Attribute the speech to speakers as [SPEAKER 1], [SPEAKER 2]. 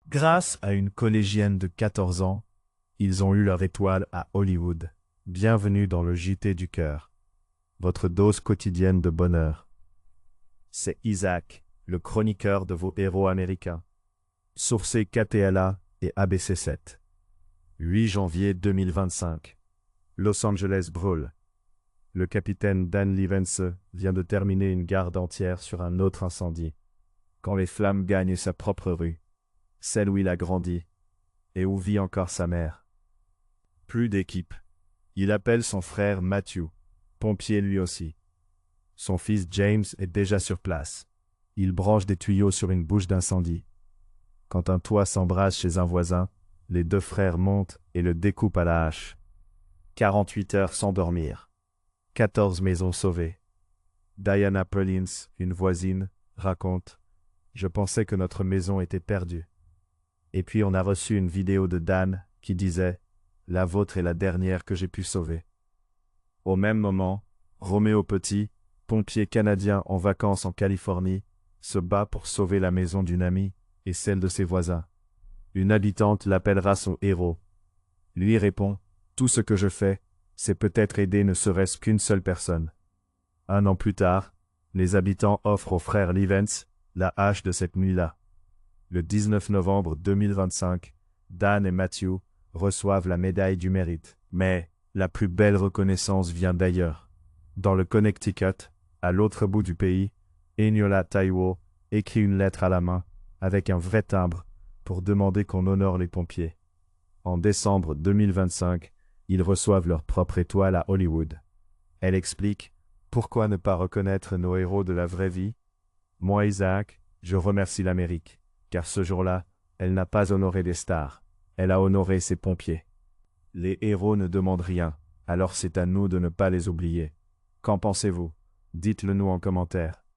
[SPEAKER 1] Grâce à une collégienne de 14 ans, ils ont eu leur étoile à Hollywood. Bienvenue dans le JT du cœur, votre dose quotidienne de bonheur. C'est Isaac, le chroniqueur de vos héros américains. Sourcé KTLA et ABC7. 8 janvier 2025. Los Angeles brûle. Le capitaine Dan Levens vient de terminer une garde entière sur un autre incendie. Quand les flammes gagnent sa propre rue, celle où il a grandi, et où vit encore sa mère. Plus d'équipe. Il appelle son frère Matthew, pompier lui aussi. Son fils James est déjà sur place. Il branche des tuyaux sur une bouche d'incendie. Quand un toit s'embrase chez un voisin, les deux frères montent et le découpent à la hache. 48 heures sans dormir. 14 maisons sauvées. Diana Perlins, une voisine, raconte « Je pensais que notre maison était perdue. » Et puis on a reçu une vidéo de Dan qui disait « La vôtre est la dernière que j'ai pu sauver. » Au même moment, Roméo Petit, pompier canadien en vacances en Californie, se bat pour sauver la maison d'une amie et celle de ses voisins. Une habitante l'appellera son héros. Lui répond « Tout ce que je fais, c'est peut-être aider ne serait-ce qu'une seule personne. » Un an plus tard, les habitants offrent au frère Levens la hache de cette nuit-là. Le 19 novembre 2025, Dan et Matthew reçoivent la médaille du mérite. Mais la plus belle reconnaissance vient d'ailleurs. Dans le Connecticut, à l'autre bout du pays, Eniola Taiwo écrit une lettre à la main, avec un vrai timbre, pour demander qu'on honore les pompiers. En décembre 2025, ils reçoivent leur propre étoile à Hollywood. Elle explique « Pourquoi ne pas reconnaître nos héros de la vraie vie? Moi, Isaac, je remercie l'Amérique, car ce jour-là, elle n'a pas honoré des stars, elle a honoré ses pompiers. Les héros ne demandent rien, alors c'est à nous de ne pas les oublier. Qu'en pensez-vous? Dites-le nous en commentaire.